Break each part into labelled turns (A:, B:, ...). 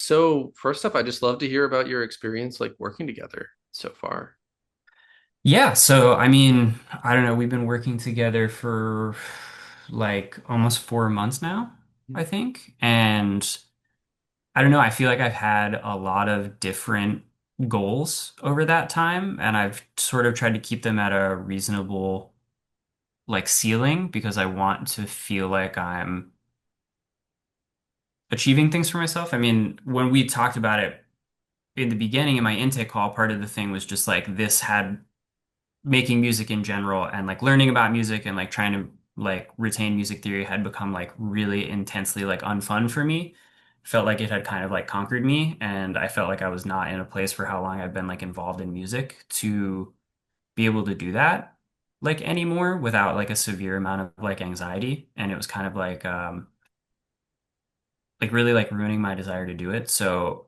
A: So first up, I just love to hear about your experience like working together so far.
B: Yeah, so I mean, I don't know, we've been working together for like almost 4 months now, I think. And I don't know, I feel like I've had a lot of different goals over that time, and I've sort of tried to keep them at a reasonable like ceiling because I want to feel like I'm achieving things for myself. I mean, when we talked about it in the beginning in my intake call, part of the thing was just like this had making music in general and like learning about music and like trying to like retain music theory had become like really intensely like unfun for me. Felt like it had kind of like conquered me, and I felt like I was not in a place for how long I've been like involved in music to be able to do that like anymore without like a severe amount of like anxiety. And it was kind of like really like ruining my desire to do it. So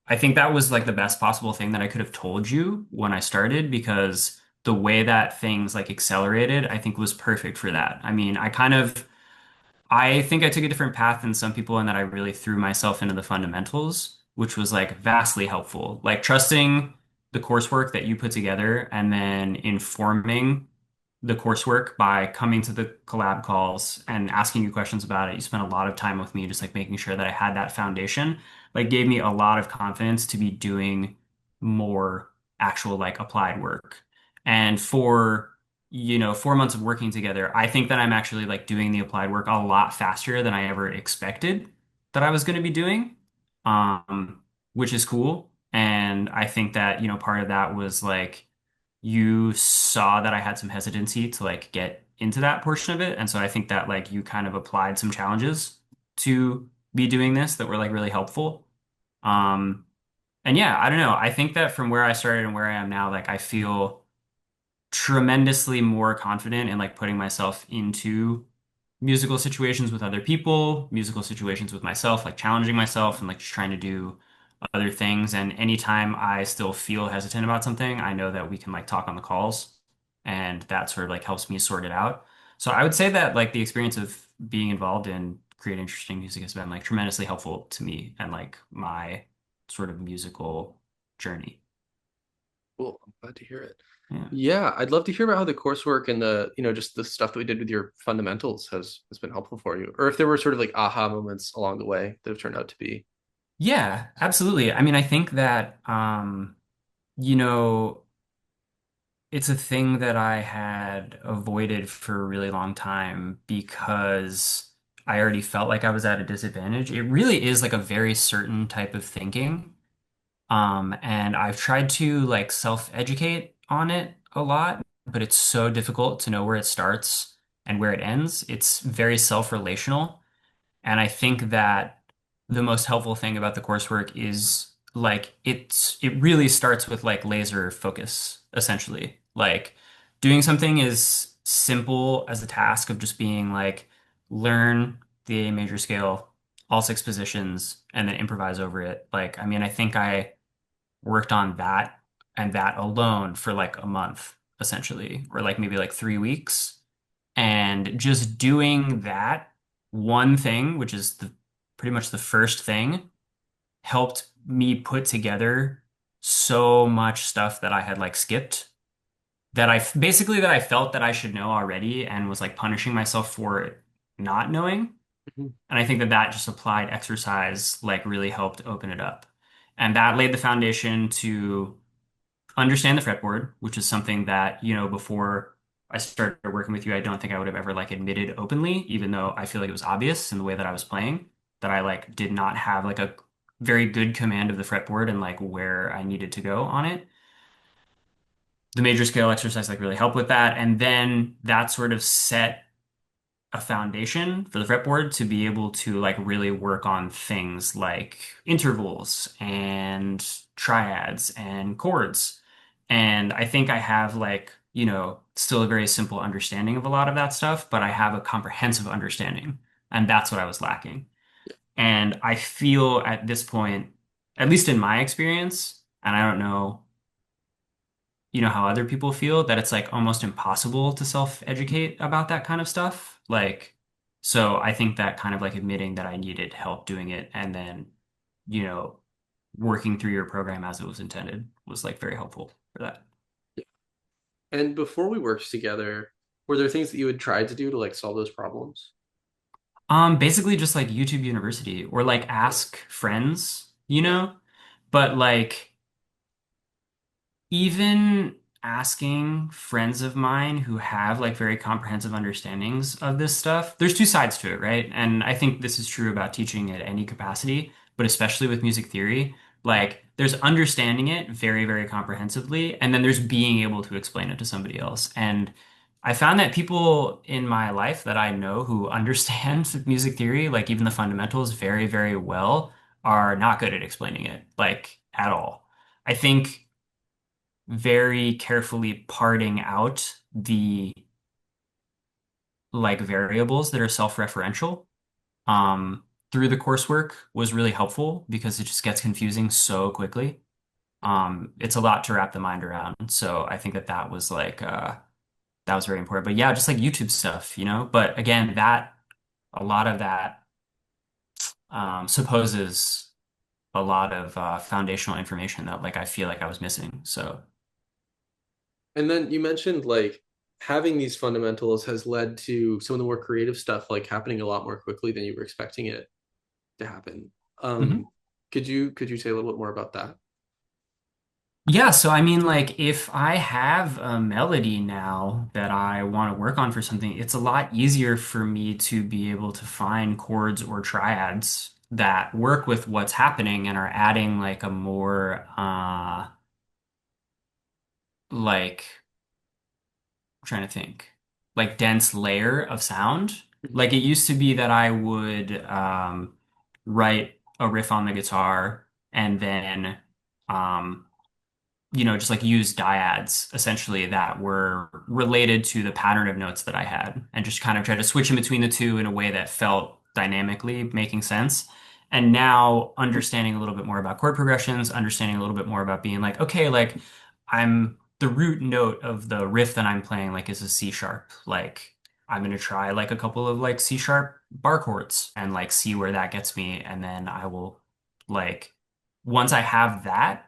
B: I think that was like the best possible thing that I could have told you when I started, because the way that things like accelerated, I think was perfect for that. I mean, I think I took a different path than some people in that I really threw myself into the fundamentals, which was like vastly helpful. Like trusting the coursework that you put together and then informing the coursework by coming to the collab calls and asking you questions about it. You spent a lot of time with me, just like making sure that I had that foundation, like gave me a lot of confidence to be doing more actual like applied work. And for 4 months of working together, I think that I'm actually like doing the applied work a lot faster than I ever expected that I was going to be doing, um, which is cool. And I think that, part of that was like you saw that I had some hesitancy to like get into that portion of it. And so I think that like you kind of applied some challenges to be doing this that were like really helpful. Um, and yeah, I don't know. I think that from where I started and where I am now, like I feel tremendously more confident in like putting myself into musical situations with other people, musical situations with myself, like challenging myself and like just trying to do other things. And anytime I still feel hesitant about something, I know that we can like talk on the calls, and that sort of like helps me sort it out. So I would say that like the experience of being involved in creating interesting music has been like tremendously helpful to me and like my sort of musical journey.
A: Cool. I'm glad to hear it.
B: Yeah.
A: Yeah, I'd love to hear about how the coursework and just the stuff that we did with your fundamentals has been helpful for you. Or if there were sort of like aha moments along the way that have turned out to be.
B: Yeah, absolutely. I mean, I think that you know, it's a thing that I had avoided for a really long time because I already felt like I was at a disadvantage. It really is like a very certain type of thinking. And I've tried to like self-educate on it a lot, but it's so difficult to know where it starts and where it ends. It's very self-relational. And I think that the most helpful thing about the coursework is like it really starts with like laser focus, essentially. Like doing something as simple as a task of just being like learn the A major scale, all six positions, and then improvise over it. Like, I mean, I think I worked on that and that alone for like a month, essentially, or like maybe like 3 weeks. And just doing that one thing, which is the pretty much the first thing, helped me put together so much stuff that I had like skipped that I felt that I should know already and was like punishing myself for not knowing.
A: Mhm.
B: And I think that that just applied exercise like really helped open it up. And that laid the foundation to understand the fretboard, which is something that, before I started working with you, I don't think I would have ever like admitted openly, even though I feel like it was obvious in the way that I was playing, that I like did not have like a very good command of the fretboard and like where I needed to go on it. The major scale exercise like really helped with that. And then that sort of set a foundation for the fretboard to be able to like really work on things like intervals and triads and chords. And I think I have like, still a very simple understanding of a lot of that stuff, but I have a comprehensive understanding. And that's what I was lacking. And I feel at this point, at least in my experience, and I don't know, how other people feel, that it's like almost impossible to self-educate about that kind of stuff. Like, so I think that kind of like admitting that I needed help doing it and then, working through your program as it was intended was like very helpful for that.
A: And before we worked together, were there things that you had tried to do to like solve those problems?
B: Basically just like YouTube University or like
A: Yeah.
B: ask friends, you
A: Yeah.
B: know? But like even asking friends of mine who have like very comprehensive understandings of this stuff, there's two sides to it, right? And I think this is true about teaching at any capacity, but especially with music theory. Like, there's understanding it very, very comprehensively, and then there's being able to explain it to somebody else. And I found that people in my life that I know who understand music theory, like even the fundamentals, very, very well, are not good at explaining it, like at all. I think very carefully parting out the like variables that are self-referential through the coursework was really helpful because it just gets confusing so quickly. It's a lot to wrap the mind around. So I think that that was like that was very important. But yeah, just like YouTube stuff, you know. But again, that a lot of that supposes a lot of foundational information that like I feel like I was missing. So.
A: And then you mentioned like having these fundamentals has led to some of the more creative stuff like happening a lot more quickly than you were expecting it to happen.
B: Mhm.
A: Could you say a little bit more about that?
B: Yeah, so I mean, like, if I have a melody now that I want to work on for something, it's a lot easier for me to be able to find chords or triads that work with what's happening and are adding like a more like I'm trying to think, like dense layer of sound.
A: Mhm.
B: Like it used to be that I would write a riff on the guitar and then um just like use dyads essentially that were related to the pattern of notes that I had and just kind of try to switch in between the two in a way that felt dynamically making sense. And now understanding a little bit more about chord progressions, understanding a little bit more about being like, okay, like I'm the root note of the riff that I'm playing like is a C sharp. Like I'm gonna try like a couple of like C sharp bar chords and like see where that gets me. And then I will like once I have that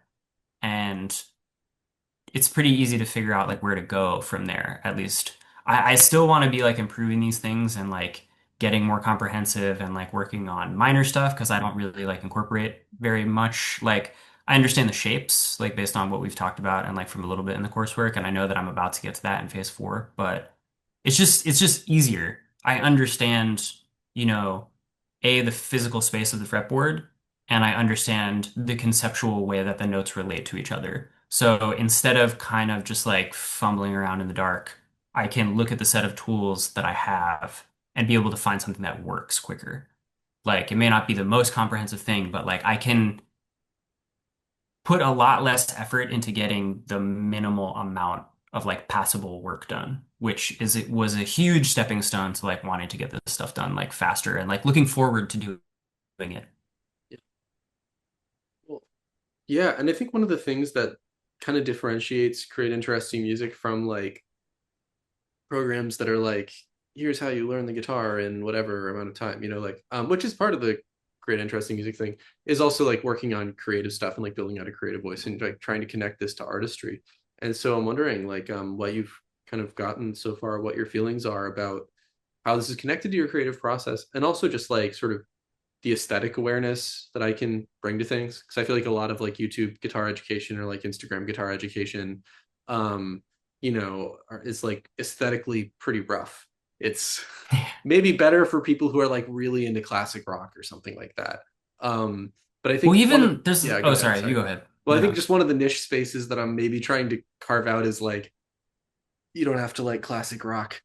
B: and it's pretty easy to figure out like where to go from there, at least. I still want to be like improving these things and like getting more comprehensive and like working on minor stuff because I don't really like incorporate very much. Like I understand the shapes, like based on what we've talked about and like from a little bit in the coursework, and I know that I'm about to get to that in phase four, but it's just easier. I understand, you know, the physical space of the fretboard, and I understand the conceptual way that the notes relate to each other. So instead of kind of just like fumbling around in the dark, I can look at the set of tools that I have and be able to find something that works quicker. Like it may not be the most comprehensive thing, but like I can put a lot less effort into getting the minimal amount of like passable work done, which is it was a huge stepping stone to like wanting to get this stuff done like faster and like looking forward to doing it.
A: Yeah. Cool. Yeah, and I think one of the things that kind of differentiates create interesting music from like programs that are like, here's how you learn the guitar in whatever amount of time, like which is part of the create interesting music thing, is also like working on creative stuff and like building out a creative voice and like trying to connect this to artistry. And so I'm wondering like what you've kind of gotten so far, what your feelings are about how this is connected to your creative process, and also just like sort of the aesthetic awareness that I can bring to things. Because I feel like a lot of like YouTube guitar education or like Instagram guitar education, um, is like aesthetically pretty rough. It's maybe better for people who are like really into classic rock or something like that. But I
B: Well,
A: think
B: even there's,
A: yeah, go
B: oh,
A: ahead.
B: sorry, you
A: Sorry.
B: go ahead.
A: Well, I think
B: No.
A: just one of the niche spaces that I'm maybe trying to carve out is like, you don't have to like classic rock.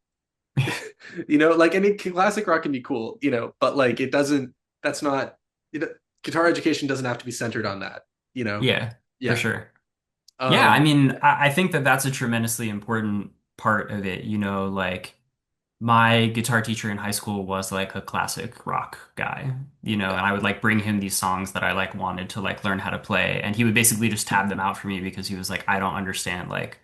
A: Like any classic rock can be cool, but like it doesn't, that's not, guitar education doesn't have to be centered on that, you know?
B: Yeah, for
A: Yeah.
B: sure. Yeah, I
A: Um,
B: mean, I think that that's a tremendously important part of it. Like my guitar teacher in high school was like a classic rock guy,
A: yeah.
B: and I would like bring him these songs that I like wanted to like learn how to play. And he would basically just tab them out for me because he was like, I don't understand like,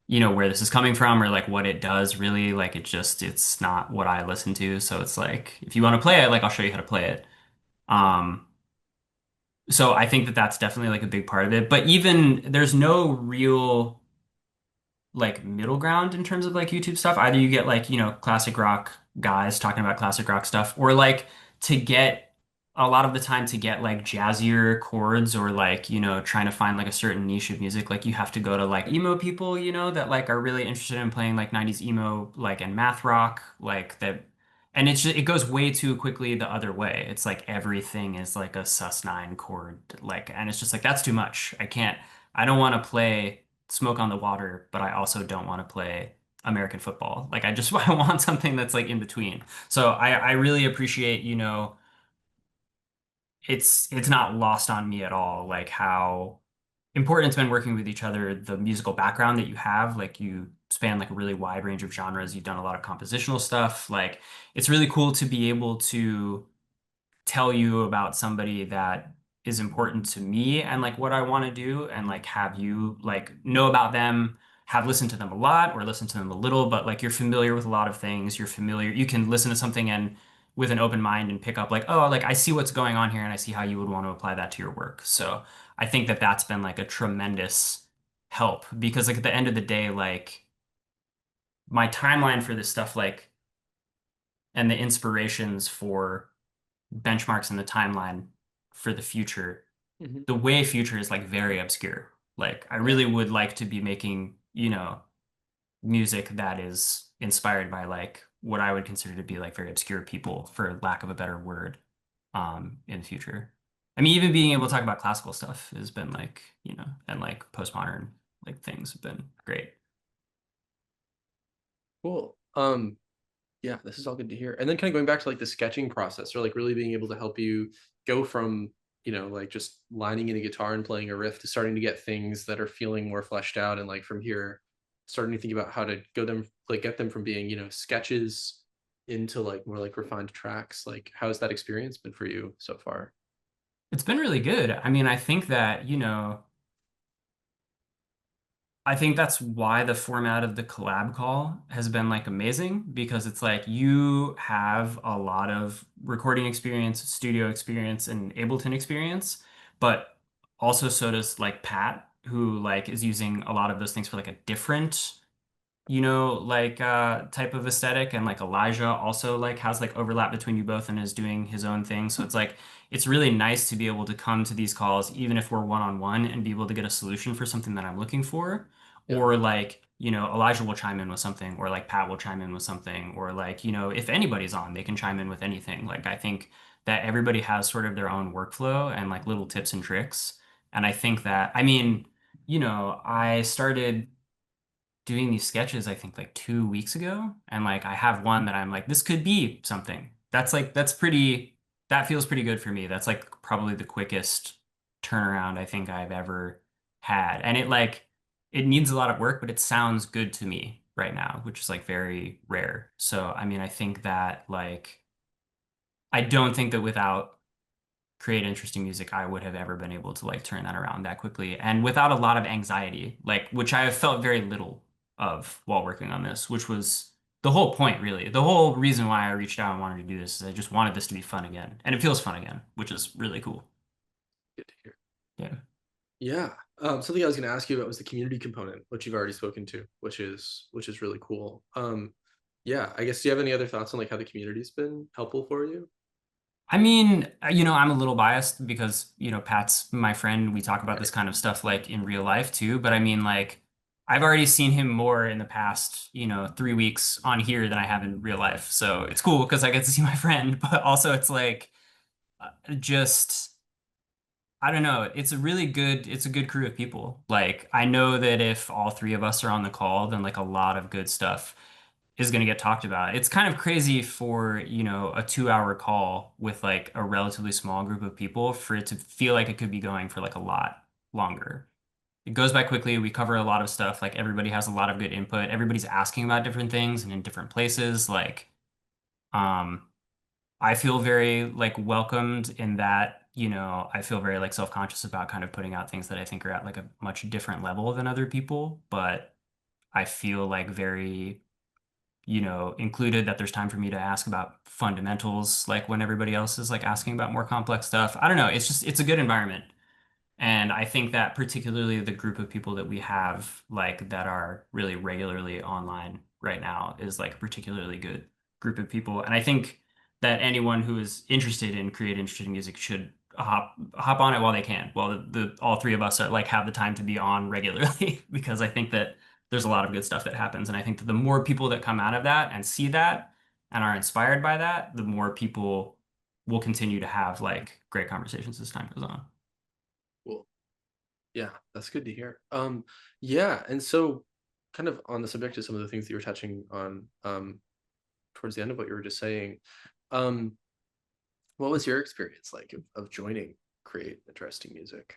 B: where this is coming from or like what it does really. Like it's not what I listen to. So it's like, if you want to play it, like I'll show you how to play it. Um, So I think that that's definitely like a big part of it. But even there's no real like middle ground in terms of like YouTube stuff. Either you get like, classic rock guys talking about classic rock stuff, or like to get a lot of the time to get like jazzier chords or like, trying to find like a certain niche of music, like you have to go to like emo people, that like are really interested in playing like 90s emo like and math rock, like that. And it goes way too quickly the other way. It's like everything is like a sus9 chord, like, and it's just like that's too much. I don't want to play Smoke on the Water, but I also don't want to play American football. Like I just I want something that's like in between. So I really appreciate, it's not lost on me at all, like how important it's been working with each other, the musical background that you have, like you span like a really wide range of genres. You've done a lot of compositional stuff. Like it's really cool to be able to tell you about somebody that is important to me and like what I want to do and like have you like know about them, have listened to them a lot or listen to them a little, but like you're familiar with a lot of things. You can listen to something and with an open mind and pick up like, oh, like I see what's going on here and I see how you would want to apply that to your work. So I think that that's been like a tremendous help because like at the end of the day, like my timeline for this stuff, like, and the inspirations for benchmarks in the timeline for the future,
A: Hmm.
B: the way future is like very obscure. Like I
A: Yeah.
B: really would like to be making, music that is inspired by like what I would consider to be like very obscure people, for lack of a better word, in the future. I mean, even being able to talk about classical stuff has been like, and like postmodern like things have been great.
A: Cool. Yeah, this is all good to hear. And then kind of going back to like the sketching process or like really being able to help you go from, like just lining in a guitar and playing a riff to starting to get things that are feeling more fleshed out and like from here starting to think about how to go them like get them from being, sketches into like more like refined tracks. Like how's that experience been for you so far?
B: It's been really good. I mean, I think that, I think that's why the format of the collab call has been like amazing because it's like you have a lot of recording experience, studio experience, and Ableton experience, but also so does like Pat, who like is using a lot of those things for like a different like type of aesthetic, and like Elijah also like has like overlap between you both and is doing his own thing. So it's like it's really nice to be able to come to these calls even if we're one-on-one and be able to get a solution for something that I'm looking for.
A: Yeah.
B: Or like, Elijah will chime in with something, or like Pat will chime in with something, or like, if anybody's on, they can chime in with anything. Like I think that everybody has sort of their own workflow and like little tips and tricks. And I think that, I mean, I started doing these sketches, I think like 2 weeks ago. And like I have one that I'm like, this could be something. That feels pretty good for me. That's like probably the quickest turnaround I think I've ever had. And it needs a lot of work, but it sounds good to me right now, which is like very rare. So, I mean, I think that like, I don't think that without create interesting music, I would have ever been able to like turn that around that quickly and without a lot of anxiety, like which I have felt very little of while working on this, which was the whole point, really. The whole reason why I reached out and wanted to do this is I just wanted this to be fun again. And it feels fun again, which is really cool.
A: Good to hear.
B: Yeah.
A: Yeah. Something I was going to ask you about was the community component, which you've already spoken to, which is really cool. Yeah, I guess do you have any other thoughts on like how the community's been helpful for you?
B: I mean, I'm a little biased because, Pat's my friend. We talk about this
A: Right.
B: kind of stuff like in real life too. But I mean, like, I've already seen him more in the past, 3 weeks on here than I have in real life. So it's cool because I get to see my friend. But also, it's like, just, I don't know. It's a good crew of people. Like, I know that if all three of us are on the call, then like a lot of good stuff is going to get talked about. It's kind of crazy for, a 2 hour call with like a relatively small group of people for it to feel like it could be going for like a lot longer. It goes by quickly. We cover a lot of stuff. Like everybody has a lot of good input. Everybody's asking about different things and in different places. Like, um, I feel very like welcomed in that, I feel very like self-conscious about kind of putting out things that I think are at like a much different level than other people, but I feel like very included, that there's time for me to ask about fundamentals, like when everybody else is like asking about more complex stuff. I don't know. It's a good environment. And I think that particularly the group of people that we have like that are really regularly online right now is like a particularly good group of people. And I think that anyone who is interested in creating interesting music should hop on it while they can. While the all three of us are like have the time to be on regularly because I think that there's a lot of good stuff that happens. And I think that the more people that come out of that and see that and are inspired by that, the more people will continue to have like great conversations as time goes on.
A: Cool. Yeah, that's good to hear. Yeah, and so kind of on the subject of some of the things that you were touching on, towards the end of what you were just saying, um, what was your experience like of joining Create Interesting Music?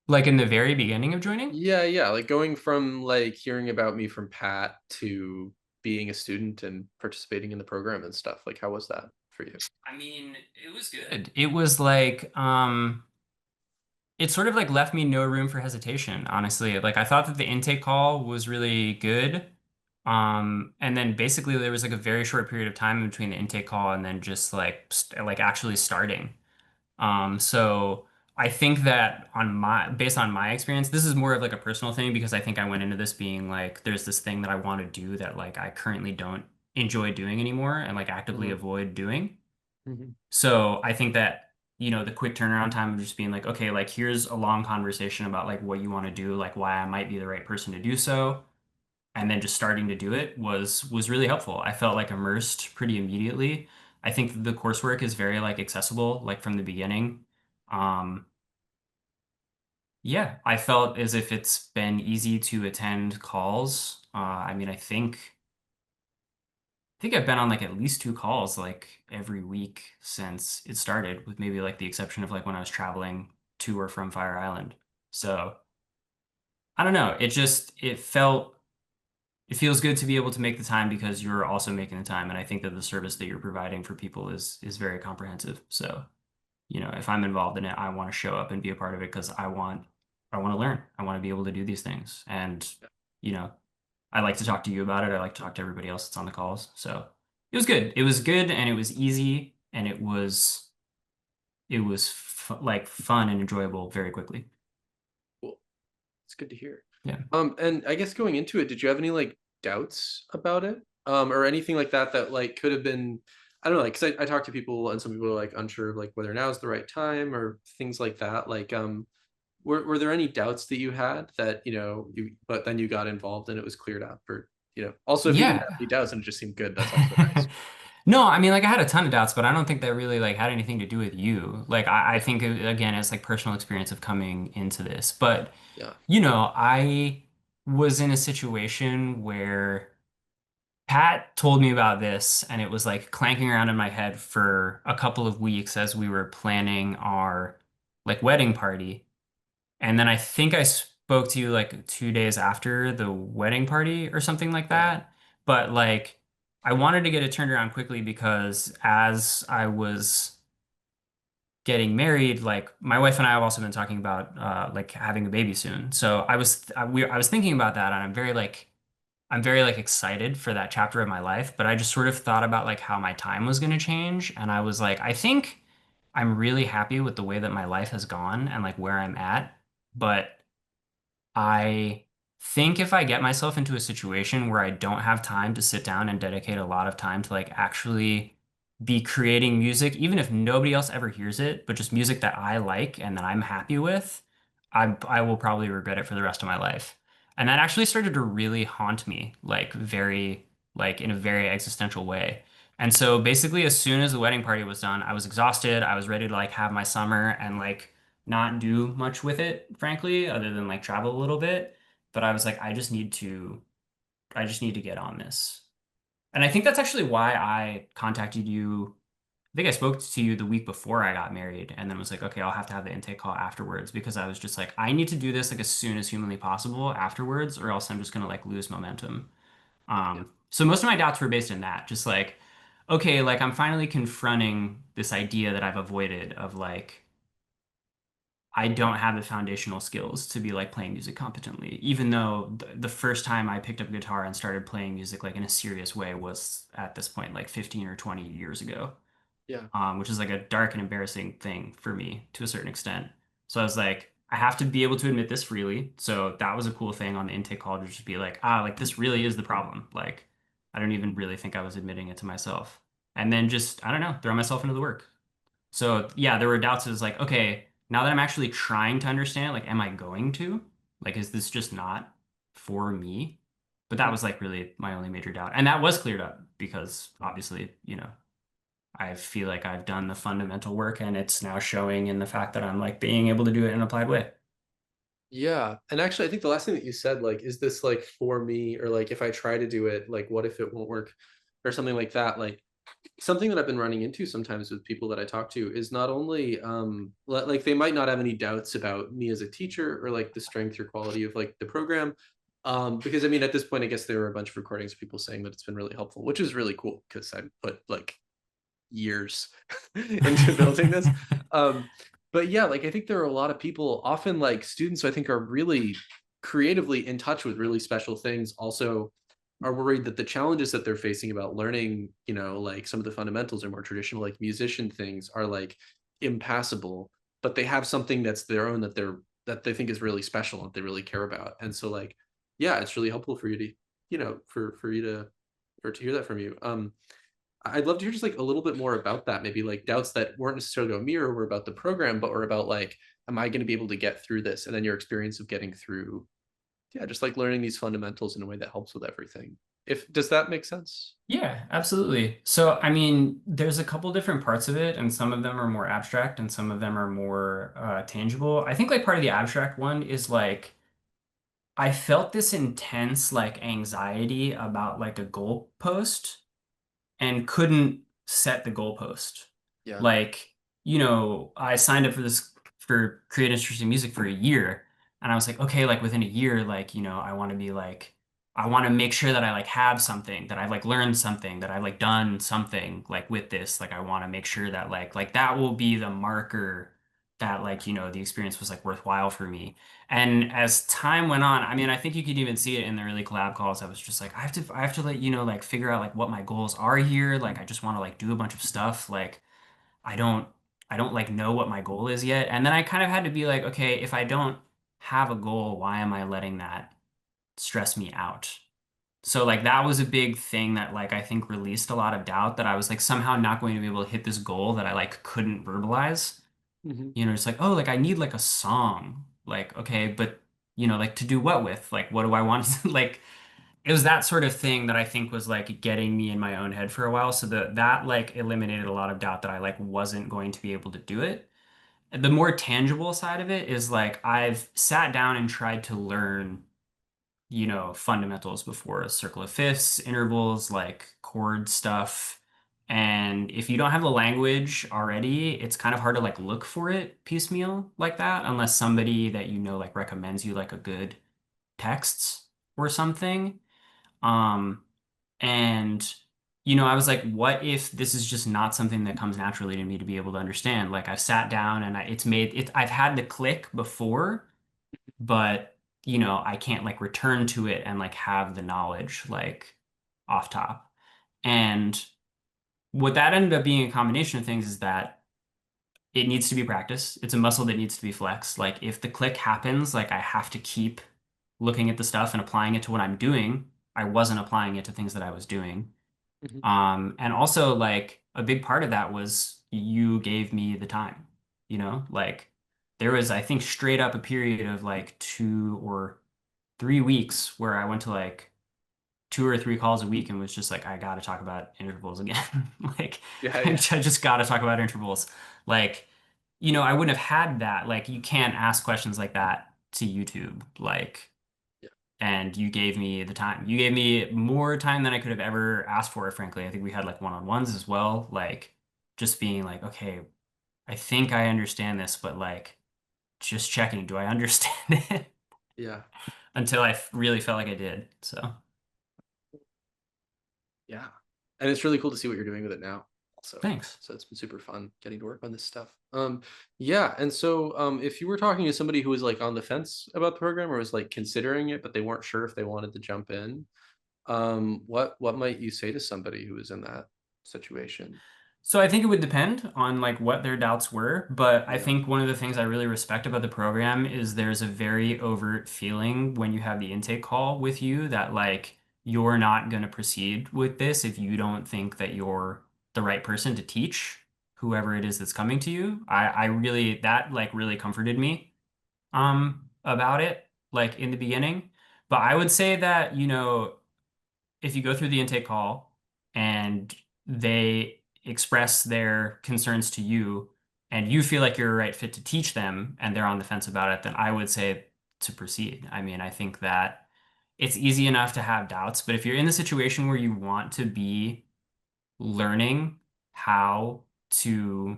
B: Like in the very beginning of joining?
A: Yeah, yeah, like going from like hearing about me from Pat to being a student and participating in the program and stuff. Like, how was that for you?
B: I mean, it was good. It was like, it sort of like left me no room for hesitation, honestly. Like I thought that the intake call was really good. And then basically there was like a very short period of time in between the intake call and then just like like actually starting. So I think that based on my experience, this is more of like a personal thing because I think I went into this being like, there's this thing that I want to do that like I currently don't enjoy doing anymore and like actively
A: Hmm.
B: avoid doing.
A: Hmm.
B: So I think that, the quick turnaround time of just being like, okay, like here's a long conversation about like what you want to do, like why I might be the right person to do so, and then just starting to do it was really helpful. I felt like immersed pretty immediately. I think the coursework is very like accessible, like from the beginning. Um, yeah, I felt as if it's been easy to attend calls. I mean, I think I've been on like at least two calls like every week since it started, with maybe like the exception of like when I was traveling to or from Fire Island. So I don't know. It feels good to be able to make the time because you're also making the time. And I think that the service that you're providing for people is very comprehensive. So, if I'm involved in it, I want to show up and be a part of it because I want to learn. I want to be able to do these things. And, you know, I like to talk to you about it. I like to talk to everybody else that's on the calls. So it was good. It was good and it was easy and it was like fun and enjoyable very quickly.
A: Cool. It's good to hear.
B: Yeah.
A: And I guess going into it, did you have any like doubts about it? Or anything like that that like could have been, I don't know, like, 'cause I talk to people and some people are like unsure of like whether now is the right time or things like that. Like, were there any doubts that you had that, but then you got involved and it was cleared up or, also if you didn't have
B: Yeah.
A: any doubts and it just seemed good, that's also nice.
B: No, I mean, like I had a ton of doubts, but I don't think that really like had anything to do with you. Like I
A: Yeah.
B: think again, it's like personal experience of coming into this. But
A: Yeah.
B: I was in a situation where Pat told me about this, and it was like clanking around in my head for a couple of weeks as we were planning our like wedding party. And then I think I spoke to you like 2 days after the wedding party or something like
A: Yeah.
B: that. But like, I wanted to get it turned around quickly because as I was getting married, like my wife and I have also been talking about like having a baby soon. So I was thinking about that, and I'm very like excited for that chapter of my life. But I just sort of thought about like how my time was going to change, and I was like, I think I'm really happy with the way that my life has gone and like where I'm at. But I think if I get myself into a situation where I don't have time to sit down and dedicate a lot of time to like actually be creating music, even if nobody else ever hears it, but just music that I like and that I'm happy with, I will probably regret it for the rest of my life. And that actually started to really haunt me, like in a very existential way. And so basically, as soon as the wedding party was done, I was exhausted. I was ready to like have my summer and like not do much with it, frankly, other than like travel a little bit. But I was like, I just need to get on this. And I think that's actually why I contacted you. I think I spoke to you the week before I got married and then was like, okay, I'll have to have the intake call afterwards because I was just like, I need to do this like as soon as humanly possible afterwards, or else I'm just gonna like lose momentum.
A: Yeah.
B: So most of my doubts were based in that, just like, okay, like I'm finally confronting this idea that I've avoided of like I don't have the foundational skills to be like playing music competently, even though the first time I picked up guitar and started playing music like in a serious way was at this point like 15 or 20 years ago,
A: Yeah.
B: which is like a dark and embarrassing thing for me to a certain extent. So I was like, I have to be able to admit this freely. So that was a cool thing on the intake call to just be like, ah, like this really is the problem. Like, I don't even really think I was admitting it to myself. And then just, I don't know, throw myself into the work. So yeah, there were doubts. It was like, okay, now that I'm actually trying to understand, like, am I going to? Like, is this just not for me? But that
A: Mhm.
B: was like really my only major doubt. And that was cleared up because obviously, I feel like I've done the fundamental work and it's now showing in the fact that I'm like being able to do it in an applied way.
A: Yeah. And actually, I think the last thing that you said, like, is this like for me, or like if I try to do it, like, what if it won't work, or something like that? Like, something that I've been running into sometimes with people that I talk to is not only like they might not have any doubts about me as a teacher or like the strength or quality of like the program. Because I mean, at this point, I guess there were a bunch of recordings of people saying that it's been really helpful, which is really cool because I put like years into building this. Um, but yeah, like I think there are a lot of people, often like students who I think are really creatively in touch with really special things, also are worried that the challenges that they're facing about learning, like some of the fundamentals or more traditional like musician things are like impassable, but they have something that's their own that they think is really special and that they really care about. And so like, yeah, it's really helpful for you to, for you to or to hear that from you. I'd love to hear just like a little bit more about that. Maybe like doubts that weren't necessarily about me or were about the program, but were about like, am I going to be able to get through this? And then your experience of getting through, yeah, just like learning these fundamentals in a way that helps with everything. If does that make sense?
B: Yeah, absolutely. So, I mean, there's a couple different parts of it, and some of them are more abstract and some of them are more tangible. I think like part of the abstract one is like I felt this intense like anxiety about like a goalpost and couldn't set the goalpost.
A: Yeah.
B: Like, I signed up for Create Interesting Music for a year, and I was like, okay, like within a year, like, I want to be like, I want to make sure that I like have something, that I've like learned something, that I've like done something like with this. Like, I want to make sure that like that will be the marker that like, the experience was like worthwhile for me. And as time went on, I mean, I think you could even see it in the early collab calls. I was just like, I have to like, like figure out like what my goals are here. Like, I just want to like do a bunch of stuff. Like, I don't, I don't like know what my goal is yet. And then I kind of had to be like, okay, if I don't have a goal, why am I letting that stress me out? So like that was a big thing that like I think released a lot of doubt that I was like somehow not going to be able to hit this goal that I like couldn't verbalize.
A: Hmm.
B: It's like, oh, like I need like a song. Like, okay, but like to do what with? Like, what do I want? Like, it was that sort of thing that I think was like getting me in my own head for a while. So that like eliminated a lot of doubt that I like wasn't going to be able to do it. The more tangible side of it is like I've sat down and tried to learn fundamentals before, circle of fifths, intervals, like chord stuff. And if you don't have the language already, it's kind of hard to like look for it piecemeal like that, unless somebody that like recommends you like a good texts or something. Um, and I was like, what if this is just not something that comes naturally to me to be able to understand? Like I've sat down and it's made it, I've had the click before, but I can't like return to it and like have the knowledge like off top. And what that ended up being a combination of things is that it needs to be practiced. It's a muscle that needs to be flexed. Like if the click happens, like I have to keep looking at the stuff and applying it to what I'm doing. I wasn't applying it to things that I was doing.
A: Hmm.
B: And also like a big part of that was you gave me the time, like there was, I think, straight up a period of like 2 or 3 weeks where I went to like 2 or 3 calls a week and was just like, I gotta talk about intervals again. Like,
A: Yeah,
B: I
A: yeah,
B: just gotta talk about intervals. Like, I wouldn't have had that. Like, you can't ask questions like that to YouTube. Like,
A: yeah,
B: and you gave me the time. You gave me more time than I could have ever asked for, frankly. I think we had like one-on-ones as well. Like, just being like, okay, I think I understand this, but like, just checking, do I understand it?
A: yeah,
B: Until I really felt like I did. So.
A: yeah. And it's really cool to see what you're doing with it now. also.
B: Thanks.
A: So it's been super fun getting to work on this stuff. Yeah, and so if you were talking to somebody who was like on the fence about the program or was like considering it, but they weren't sure if they wanted to jump in, what might you say to somebody who was in that situation?
B: So I think it would depend on like what their doubts were, but I
A: Yeah,
B: think one of the things I really respect about the program is there's a very overt feeling when you have the intake call with you that like you're not going to proceed with this if you don't think that you're the right person to teach whoever it is that's coming to you. I really that like really comforted me about it like in the beginning. But I would say that, if you go through the intake call and they express their concerns to you and you feel like you're a right fit to teach them and they're on the fence about it, then I would say to proceed. I mean, I think that it's easy enough to have doubts, but if you're in the situation where you want to be learning how to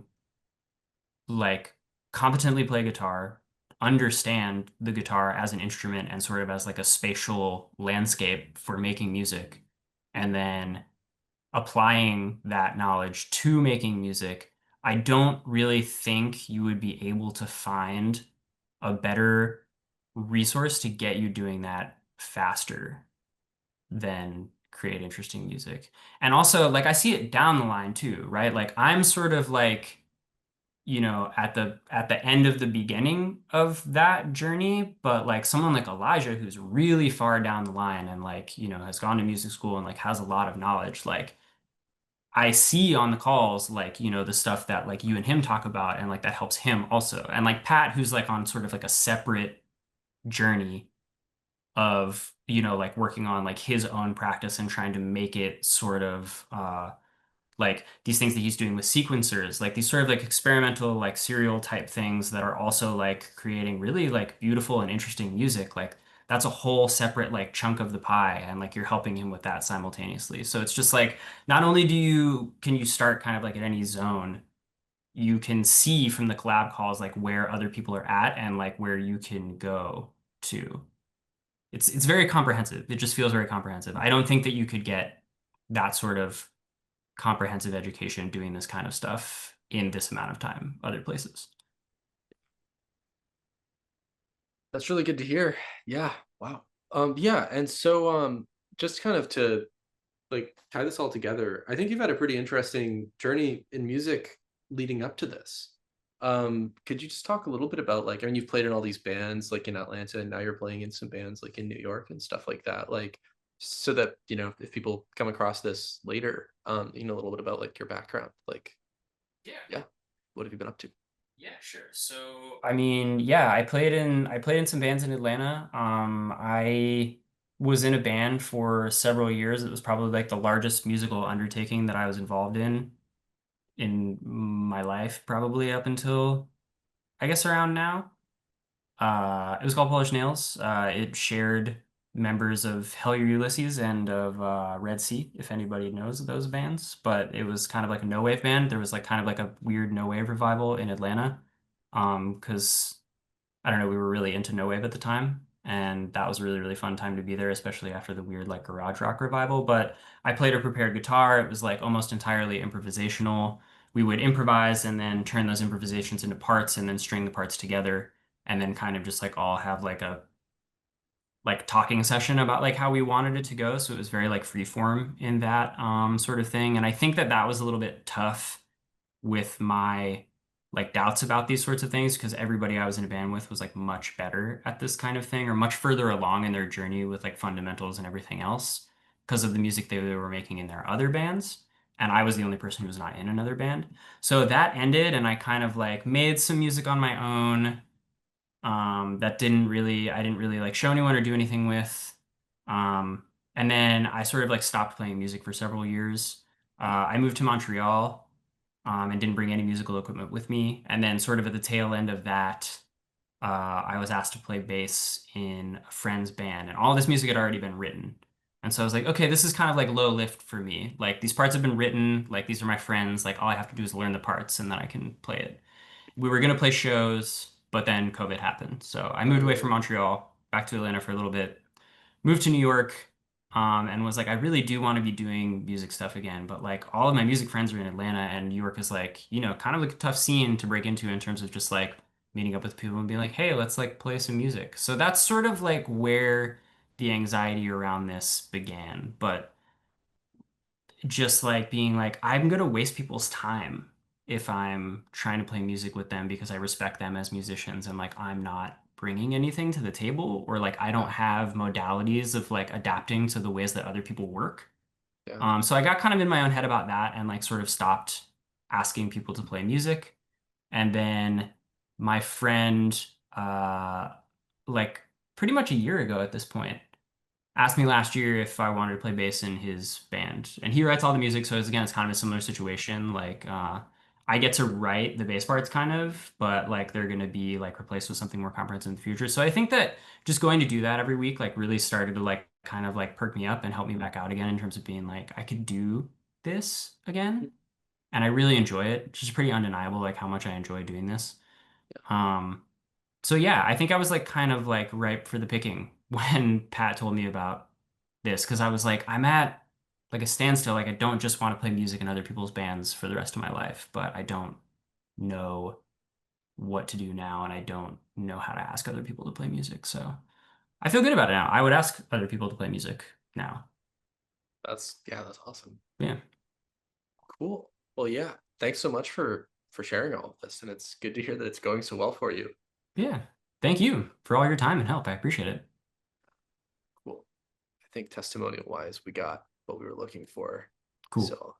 B: like competently play guitar, understand the guitar as an instrument and sort of as like a spatial landscape for making music, and then applying that knowledge to making music, I don't really think you would be able to find a better resource to get you doing that faster than create interesting music. And also, like, I see it down the line too, right? Like, I'm sort of like, at the end of the beginning of that journey, but like someone like Elijah who's really far down the line and like, has gone to music school and like has a lot of knowledge, like I see on the calls, like, the stuff that like you and him talk about and like that helps him also. And like Pat, who's like on sort of like a separate journey of, like working on like his own practice and trying to make it sort of like these things that he's doing with sequencers, like these sort of like experimental, like serial type things that are also like creating really like beautiful and interesting music. Like that's a whole separate like chunk of the pie, and like you're helping him with that simultaneously. So it's just like not only can you start kind of like at any zone, you can see from the collab calls like where other people are at and like where you can go to. It's very comprehensive. It just feels very comprehensive. I don't think that you could get that sort of comprehensive education doing this kind of stuff in this amount of time other places.
A: that's really good to hear. Yeah, wow. Yeah, and so just kind of to like tie this all together, I think you've had a pretty interesting journey in music leading up to this. Could you just talk a little bit about like, I mean, you've played in all these bands like in Atlanta, and now you're playing in some bands like in New York and stuff like that. Like, so that, if people come across this later, a little bit about like your background. Like,
B: Yeah.
A: yeah, what have you been up to?
B: Yeah, sure. So, I mean, yeah, I played in some bands in Atlanta. I was in a band for several years. It was probably like the largest musical undertaking that I was involved in my life, probably up until I guess around now. It was called Polish Nails. It shared members of Hell Yeah Ulysses and of Red Sea, if anybody knows those bands. But it was kind of like a no wave band. There was like kind of like a weird no wave revival in Atlanta. Because I don't know, we were really into no wave at the time, and that was a really, really fun time to be there, especially after the weird like garage rock revival. But I played a prepared guitar. It was like almost entirely improvisational. We would improvise and then turn those improvisations into parts and then string the parts together and then kind of just like all have like a like talking session about like how we wanted it to go. So it was very like free form in that sort of thing. And I think that that was a little bit tough with my like doubts about these sorts of things because everybody I was in a band with was like much better at this kind of thing or much further along in their journey with like fundamentals and everything else because of the music they were making in their other bands. And I was the only person who was not in another band. So that ended, and I kind of like made some music on my own that I didn't really like show anyone or do anything with. Um, and then I sort of like stopped playing music for several years. I moved to Montreal and didn't bring any musical equipment with me. And then sort of at the tail end of that, I was asked to play bass in a friend's band, and all this music had already been written. And so I was like, okay, this is kind of like low lift for me. Like these parts have been written, like these are my friends, like all I have to do is learn the parts and then I can play it. We were gonna play shows, but then COVID happened. So I moved away from
A: Oh,
B: Montreal back to Atlanta for a little bit, moved to New York, and was like, I really do want to be doing music stuff again, but like all of my music friends are in Atlanta, and New York is like, kind of like a tough scene to break into in terms of just like meeting up with people and being like, hey, let's like play some music. So that's sort of like where the anxiety around this began. But just like being like, I'm gonna waste people's time if I'm trying to play music with them because I respect them as musicians and like I'm not bringing anything to the table or like I don't
A: Yeah,
B: have modalities of like adapting to the ways that other people work.
A: yeah,
B: So I got kind of in my own head about that and like sort of stopped asking people to play music. And then my friend, uh, like pretty much a year ago at this point, asked me last year if I wanted to play bass in his band. And he writes all the music, so again, it's kind of a similar situation. Like I get to write the bass parts kind of, but like they're gonna be like replaced with something more comprehensive in the future. So I think that just going to do that every week like really started to like kind of like perk me up and help me back out again in terms of being like I could do this again. And I really enjoy it. It's just pretty undeniable like how much I enjoy doing this. Um so yeah, I think I was like kind of like ripe for the picking when Pat told me about this because I was like, I'm at like a standstill. Like I don't just want to play music in other people's bands for the rest of my life, but I don't know what to do now and I don't know how to ask other people to play music. So I feel good about it now. I would ask other people to play music now.
A: that's awesome.
B: Yeah.
A: Cool. Well, yeah. Thanks so much for sharing all of this, and it's good to hear that it's going so well for you.
B: Yeah. Thank you for all your time and help. I appreciate it.
A: Cool. I think testimonial wise, we got what we were looking for.
B: Cool.
A: So